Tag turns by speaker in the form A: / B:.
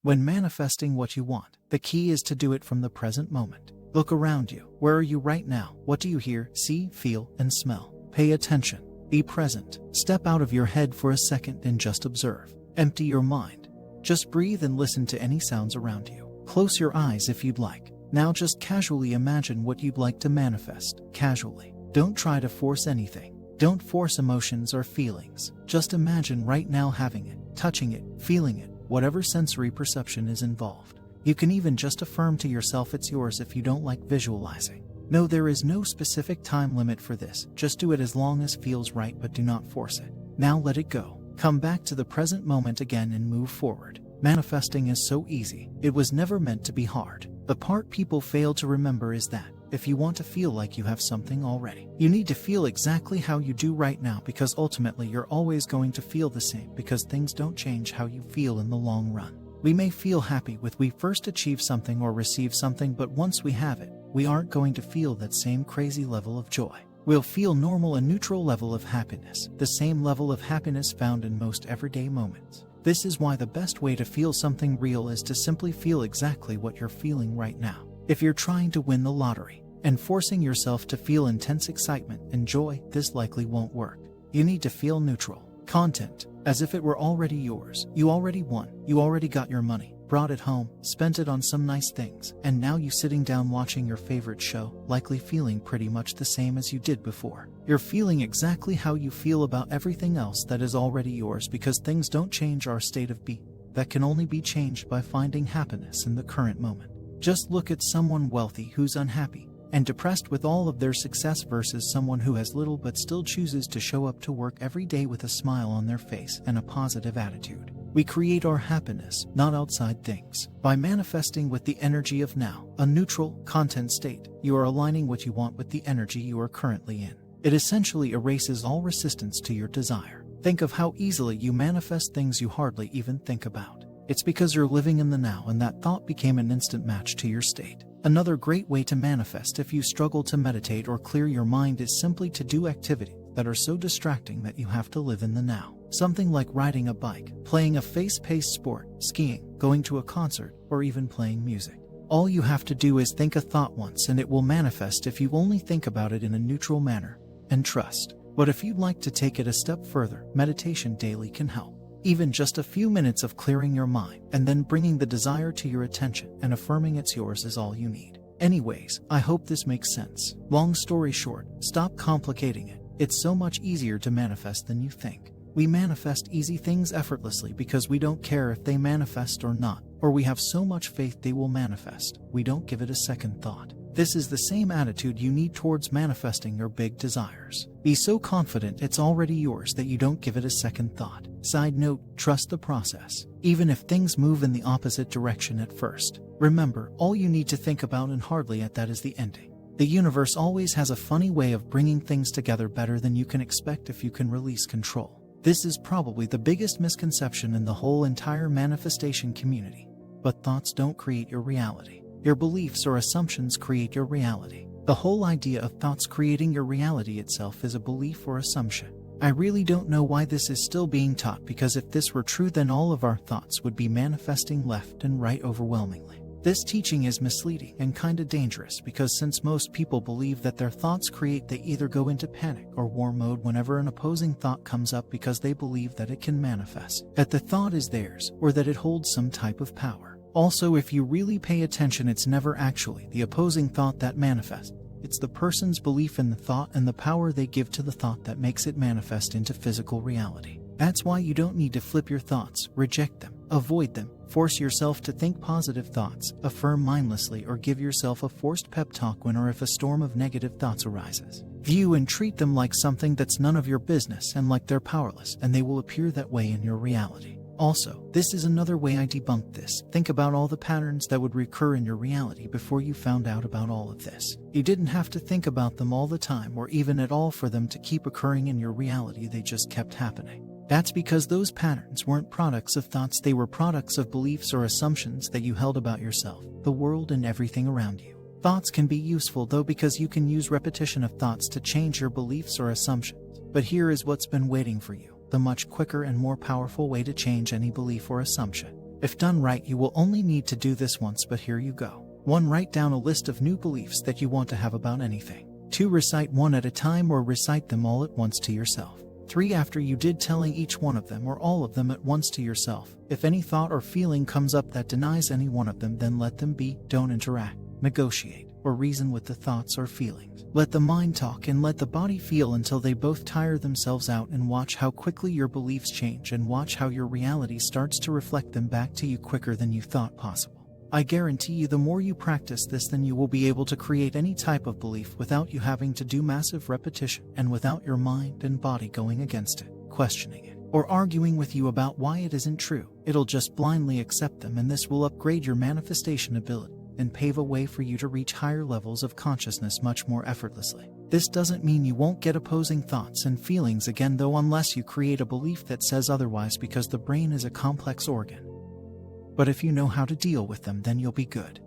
A: When manifesting what you want, the key is to do it from the present moment. Look around you. Where are you right now? What do you hear, see, feel, and smell? Pay attention. Be present. Step out of your head for a second and just observe. Empty your mind. Just breathe and listen to any sounds around you. Close your eyes if you'd like. Now just casually imagine what you'd like to manifest. Casually. Don't try to force anything. Don't force emotions or feelings. Just imagine right now having it, touching it, feeling it, whatever sensory perception is involved. You can even just affirm to yourself it's yours if you don't like visualizing. No, there is no specific time limit for this. Just do it as long as feels right, but do not force it. Now let it go. Come back to the present moment again and move forward. Manifesting is so easy. It was never meant to be hard. The part people fail to remember is that if you want to feel like you have something already, you need to feel exactly how you do right now, because ultimately you're always going to feel the same, because things don't change how you feel in the long run. We may feel happy when we first achieve something or receive something, but once we have it, we aren't going to feel that same crazy level of joy. We'll feel normal, a neutral level of happiness, the same level of happiness found in most everyday moments. This is why the best way to feel something real is to simply feel exactly what you're feeling right now. If you're trying to win the lottery and forcing yourself to feel intense excitement and joy, this likely won't work. You need to feel neutral, content, as if it were already yours. You already won. You already got your money, brought it home, spent it on some nice things, and now you sitting down watching your favorite show, likely feeling pretty much the same as you did before. You're feeling exactly how you feel about everything else that is already yours, because things don't change our state of being. That can only be changed by finding happiness in the current moment. Just look at someone wealthy who's unhappy and depressed with all of their success versus someone who has little but still chooses to show up to work every day with a smile on their face and a positive attitude. We create our happiness, not outside things. By manifesting with the energy of now, a neutral, content state, you are aligning what you want with the energy you are currently in. It essentially erases all resistance to your desire. Think of how easily you manifest things you hardly even think about. It's because you're living in the now, and that thought became an instant match to your state. Another great way to manifest if you struggle to meditate or clear your mind is simply to do activities that are so distracting that you have to live in the now. Something like riding a bike, playing a fast-paced sport, skiing, going to a concert, or even playing music. All you have to do is think a thought once, and it will manifest if you only think about it in a neutral manner and trust. But if you'd like to take it a step further, meditation daily can help. Even just a few minutes of clearing your mind and then bringing the desire to your attention and affirming it's yours is all you need. Anyways, I hope this makes sense. Long story short, stop complicating it. It's so much easier to manifest than you think. We manifest easy things effortlessly because we don't care if they manifest or not, or we have so much faith they will manifest, we don't give it a second thought. This is the same attitude you need towards manifesting your big desires. Be so confident it's already yours that you don't give it a second thought. Side note, trust the process, even if things move in the opposite direction at first. Remember, all you need to think about and hardly at that is the ending. The universe always has a funny way of bringing things together better than you can expect if you can release control. This is probably the biggest misconception in the whole entire manifestation community. But thoughts don't create your reality. Your beliefs or assumptions create your reality. The whole idea of thoughts creating your reality itself is a belief or assumption. I really don't know why this is still being taught, because if this were true, then all of our thoughts would be manifesting left and right overwhelmingly. This teaching is misleading and kinda dangerous, because since most people believe that their thoughts create, they either go into panic or war mode whenever an opposing thought comes up, because they believe that it can manifest, that the thought is theirs, or that it holds some type of power. Also, if you really pay attention, it's never actually the opposing thought that manifests. It's the person's belief in the thought and the power they give to the thought that makes it manifest into physical reality. That's why you don't need to flip your thoughts, reject them, avoid them, force yourself to think positive thoughts, affirm mindlessly, or give yourself a forced pep talk when or if a storm of negative thoughts arises. View and treat them like something that's none of your business and like they're powerless, and they will appear that way in your reality. Also, this is another way I debunk this. Think about all the patterns that would recur in your reality before you found out about all of this. You didn't have to think about them all the time or even at all for them to keep occurring in your reality, they just kept happening. That's because those patterns weren't products of thoughts, they were products of beliefs or assumptions that you held about yourself, the world, and everything around you. Thoughts can be useful though, because you can use repetition of thoughts to change your beliefs or assumptions. But here is what's been waiting for you. The much quicker and more powerful way to change any belief or assumption. If done right, you will only need to do this once, but here you go. 1. Write down a list of new beliefs that you want to have about anything. 2. Recite one at a time or recite them all at once to yourself. 3. After you did telling each one of them or all of them at once to yourself, if any thought or feeling comes up that denies any one of them, then let them be. Don't interact, negotiate, or reason with the thoughts or feelings. Let the mind talk and let the body feel until they both tire themselves out, and watch how quickly your beliefs change, and watch how your reality starts to reflect them back to you quicker than you thought possible. I guarantee you, the more you practice this, then you will be able to create any type of belief without you having to do massive repetition, and without your mind and body going against it, questioning it, or arguing with you about why it isn't true. It'll just blindly accept them, and this will upgrade your manifestation ability and pave a way for you to reach higher levels of consciousness much more effortlessly. This doesn't mean you won't get opposing thoughts and feelings again, though, unless you create a belief that says otherwise, because the brain is a complex organ. But if you know how to deal with them, then you'll be good.